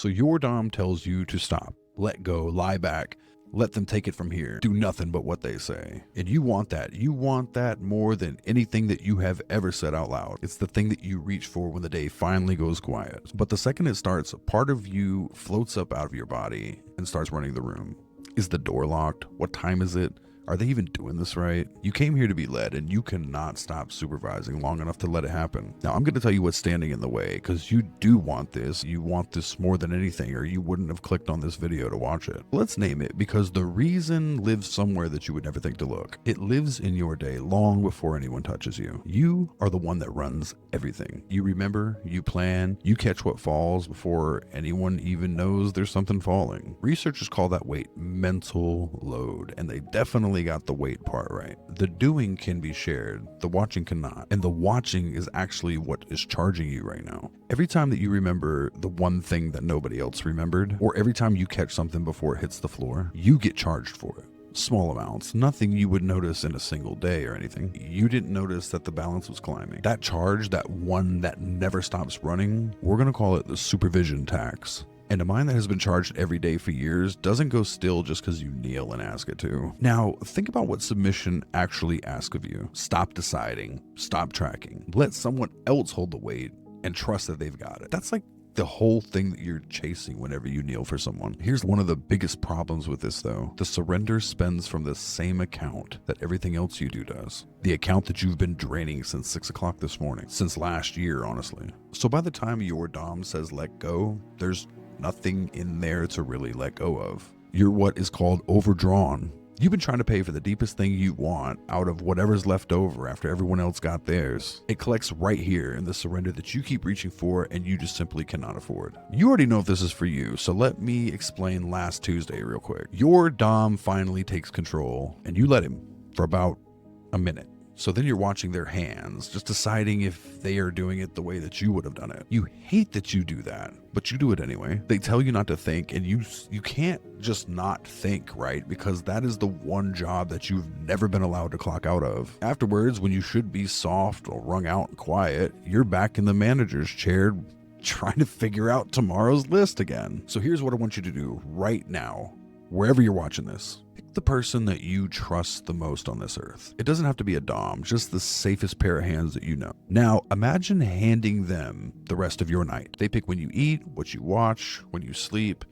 So your dom tells you to stop, let go, lie back, let them take it from here, do nothing but what they say. And you want that. You want that more than anything that you have ever said out loud. It's the thing that you reach for when the day finally goes quiet. But the second it starts, a part of you floats up out of your body and starts running the room. Is the door locked? What time is it? Are they even doing this right? You came here to be led, and you cannot stop supervising long enough to let it happen. Now, I'm going to tell you what's standing in the way, because you do want this. You want this more than anything, or you wouldn't have clicked on this video to watch it. Let's name it, because the reason lives somewhere that you would never think to look. It lives in your day long before anyone touches you. You are the one that runs everything. You remember, you plan, you catch what falls before anyone even knows there's something falling. Researchers call that weight mental load, and they definitely got the weight part right. The doing can be shared, the watching cannot. And the watching is actually what is charging you right now. Every time that you remember the one thing that nobody else remembered, or every time you catch something before it hits the floor, you get charged for it. Small amounts, nothing you would notice in a single day or anything. You didn't notice that the balance was climbing. That charge, that one that never stops running, we're going to call it the supervision tax. And a mind that has been charged every day for years doesn't go still just because you kneel and ask it to. Now, think about what submission actually asks of you. Stop deciding, stop tracking, let someone else hold the weight and trust that they've got it. That's like the whole thing that you're chasing whenever you kneel for someone. Here's one of the biggest problems with this though. The surrender spends from the same account that everything else you do does. The account that you've been draining since 6 o'clock this morning, since last year, honestly. So by the time your dom says let go, there's nothing in there to really let go of. You're what is called overdrawn. You've been trying to pay for the deepest thing you want out of whatever's left over after everyone else got theirs. It collects right here in the surrender that you keep reaching for and you just simply cannot afford. You already know if this is for you, so let me explain last Tuesday real quick. Your dom finally takes control and you let him for about a minute. So then you're watching their hands, just deciding if they are doing it the way that you would have done it. You hate that you do that, but you do it anyway. They tell you not to think, and you can't just not think, right? Because that is the one job that you've never been allowed to clock out of. Afterwards, when you should be soft or wrung out and quiet, you're back in the manager's chair trying to figure out tomorrow's list again. So here's what I want you to do right now, wherever you're watching this. The person that you trust the most on this earth. It doesn't have to be a dom, just the safest pair of hands that you know. Now, imagine handing them the rest of your night. They pick when you eat, what you watch, when you sleep,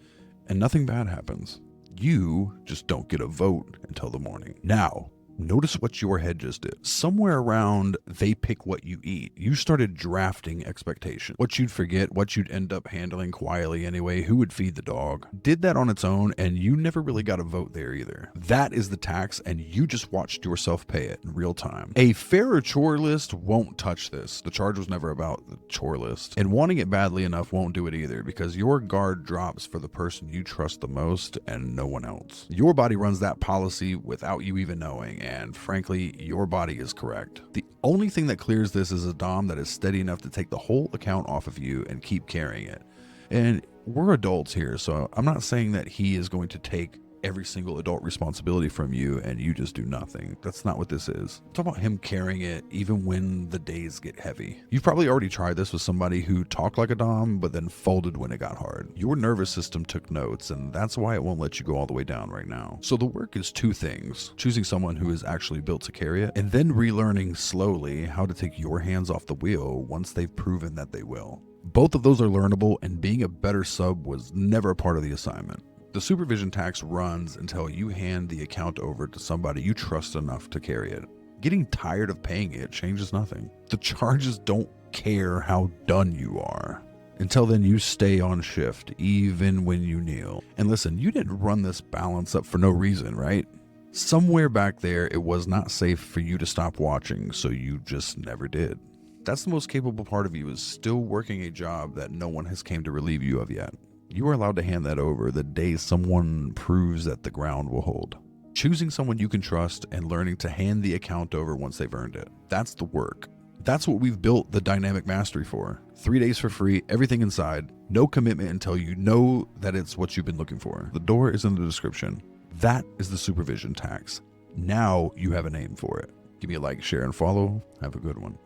and nothing bad happens. You just don't get a vote until the morning. Now, notice what your head just did. Somewhere around they pick what you eat, you started drafting expectation. What you'd forget, what you'd end up handling quietly anyway, who would feed the dog. Did that on its own, and you never really got a vote there either. That is the tax, and you just watched yourself pay it in real time. A fairer chore list won't touch this. The charge was never about the chore list. And wanting it badly enough won't do it either, because your guard drops for the person you trust the most and no one else. Your body runs that policy without you even knowing. And frankly, your body is correct. The only thing that clears this is a dom that is steady enough to take the whole account off of you and keep carrying it. And we're adults here, so I'm not saying that he is going to take every single adult responsibility from you and you just do nothing. That's not what this is. Talk about him carrying it even when the days get heavy. You've probably already tried this with somebody who talked like a dom but then folded when it got hard. Your nervous system took notes, and that's why it won't let you go all the way down right now. So the work is two things: choosing someone who is actually built to carry it, and then relearning slowly how to take your hands off the wheel once they've proven that they will. Both of those are learnable, and being a better sub was never a part of the assignment. The supervision tax runs until you hand the account over to somebody you trust enough to carry it. Getting tired of paying it changes nothing. The charges don't care how done you are. Until then, you stay on shift, even when you kneel. And listen, you didn't run this balance up for no reason, right? Somewhere back there, it was not safe for you to stop watching, so you just never did. That's the most capable part of you, is still working a job that no one has came to relieve you of yet. You are allowed to hand that over the day someone proves that the ground will hold. Choosing someone you can trust and learning to hand the account over once they've earned it. That's the work. That's what we've built the dynamic mastery for. 3 days for free, everything inside, no commitment until you know that it's what you've been looking for. The door is in the description. That is the supervision tax. Now you have a name for it. Give me a like, share, and follow. Have a good one.